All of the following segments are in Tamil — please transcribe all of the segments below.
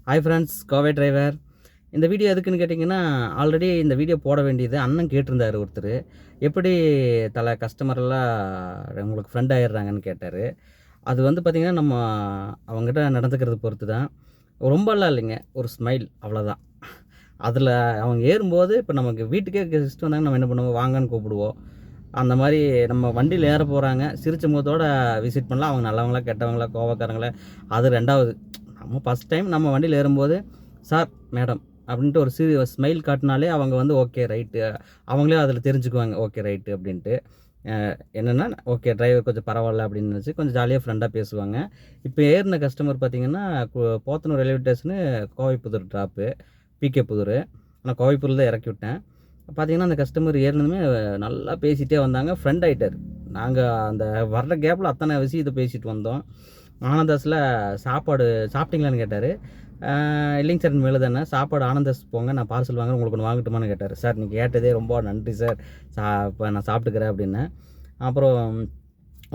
Hi friends, Kovai driver. இந்த வீடியோ எதுக்குன்னு கேட்டிங்கன்னா, ஆல்ரெடி இந்த வீடியோ போட வேண்டியது அண்ணன் கேட்டிருந்தார் ஒருத்தர். எப்படி கஸ்டமர்லாம் உங்களுக்கு ஃப்ரெண்ட் ஆயிடுறாங்கன்னு கேட்டார். அது வந்து பார்த்திங்கன்னா, நம்ம அவங்ககிட்ட நடந்துக்கிறத பொறுத்து தான். ரொம்பலாம் இல்லைங்க, ஒரு ஸ்மைல் அவ்வளோதான். அதில் அவங்க ஏறும்போது இப்போ நமக்கு வீட்டுக்கே கெஸ்ட் வந்தாங்க, நம்ம என்ன பண்ணுவோம், வாங்கன்னு கூப்பிடுவோம். அந்த மாதிரி நம்ம வண்டியில் ஏற போகிறாங்க, சிரிச்ச முகத்தோட விசிட் பண்ணலாம். அவங்க நல்லவங்களா கெட்டவங்களா கோவக்காரங்களா அது ரெண்டாவது. நம்ம ஃபஸ்ட் டைம் நம்ம வண்டியில் ஏறும்போது சார் மேடம் அப்படின்ட்டு ஒரு ஸ்மைல் காட்டினாலே அவங்க வந்து ஓகே ரைட்டு, அவங்களே அதில் தெரிஞ்சுக்குவாங்க ஓகே ரைட்டு அப்படின்ட்டு. என்னென்னா ஓகே டிரைவர் கொஞ்சம் பரவாயில்ல அப்படின்னு நினச்சி கொஞ்சம் ஜாலியாக ஃப்ரெண்டாக பேசுவாங்க. இப்போ ஏறின கஸ்டமர் பார்த்திங்கன்னா, Podanur railway station Kovaipudur drop, PK Pudur. நான் கோவைப்புதூரில் தான் இறக்கி விட்டேன். பார்த்திங்கன்னா அந்த கஸ்டமர் ஏறினதுமே நல்லா பேசிகிட்டே வந்தாங்க, ஃப்ரெண்ட் ஆகிட்டார். நாங்கள் அந்த வர்ற கேப்பில் அத்தனை விஷயத்தை பேசிட்டு வந்தோம். ஆனந்தாஸில் சாப்பாடு சாப்பிட்டீங்களான்னு கேட்டார். இல்லைங்க சார் மேலே தானே சாப்பாடு ஆனந்தாஸ் போங்க, நான் பார்சல் வாங்க உங்களுக்கு ஒன்று வாங்கட்டுமான்னு கேட்டார். சார் நீங்கள் கேட்டதே ரொம்ப நன்றி சார், இப்போ நான் சாப்பிட்டுக்கிறேன் அப்படின்னேன். அப்புறம்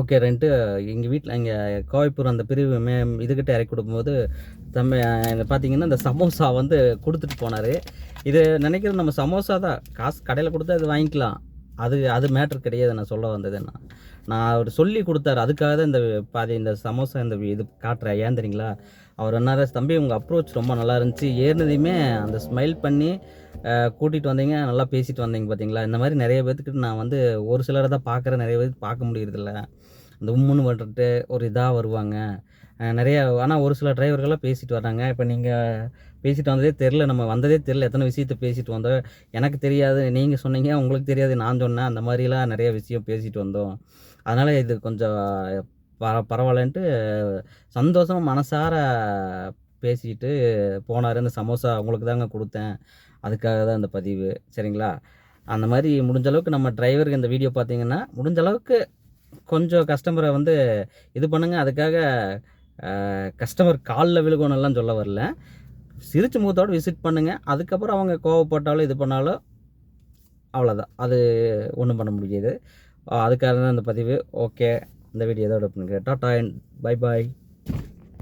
ஓகே ரென்ட்டு எங்கள் வீட்டில் இங்கே கோவைப்புரம் அந்த பிரிவு இதுக்கிட்ட இறக்கி கொடுக்கும்போது பார்த்தீங்கன்னா இந்த சமோசா வந்து கொடுத்துட்டு போனார். இது நினைக்கிறது நம்ம சமோசா தான், காசு கடையில் கொடுத்தா அது வாங்கிக்கலாம், அது மேட்ரு கிடையாது. நான் சொல்ல வந்தது நான் அவர் சொல்லி கொடுத்தாரு, அதுக்காக தான் இந்த சமோசா இது காட்டுறேன். ஏன் தெரியுங்களா, அவர் என்ன தம்பி உங்கள் அப்ரோச் ரொம்ப நல்லா இருந்துச்சு, ஏறினதையுமே அந்த ஸ்மைல் பண்ணி கூட்டிகிட்டு வந்தீங்க, நல்லா பேசிட்டு வந்தீங்க பார்த்தீங்களா. இந்த மாதிரி நிறைய பேர்த்துக்கிட்ட நான் வந்து ஒரு சிலரை தான் பார்க்குறேன், நிறைய பேருக்கு பார்க்க முடியறதில்ல. அந்த உம்முன்னு வந்துட்டு ஒரு இதாக வருவாங்க நிறைய. ஆனால் ஒரு சில டிரைவர்கள்லாம் பேசிட்டு வர்றாங்க. இப்போ நீங்கள் பேசிட்டு வந்ததே தெரில, நம்ம வந்ததே தெரில, எத்தனை விஷயத்த பேசிட்டு வந்தோம். எனக்கு தெரியாது, நீங்கள் சொன்னீங்க, உங்களுக்கு தெரியாது, நான் சொன்னேன். அந்த மாதிரிலாம் நிறைய விஷயம் பேசிட்டு வந்தோம். அதனால் இது கொஞ்சம் பரவாயில்லன்ட்டு சந்தோஷமாக மனசார பேசிட்டு போனார். இந்த சமோசா உங்களுக்கு தாங்க கொடுத்தேன், அதுக்காக தான் இந்த பதிவு, சரிங்களா. அந்த மாதிரி முடிஞ்ச அளவுக்கு நம்ம டிரைவருக்கு இந்த வீடியோ பார்த்தீங்கன்னா, முடிஞ்ச அளவுக்கு கொஞ்சம் கஸ்டமரை வந்து இது பண்ணுங்கள். அதுக்காக கஸ்டமர் காலில் விழுகணும்லாம் சொல்ல வரல, சிரிச்ச முகத்தோடு விசிட் பண்ணுங்கள். அதுக்கப்புறம் அவங்க கோவப்பட்டாலும் இது பண்ணாலும் அவ்வளோதான், அது ஒன்றும் பண்ண முடியாது. அதுக்காக தான் இந்த பதிவு. ஓகே, இந்த வீடியோ இதோட பண்ணுங்கள். Tata and bye bye.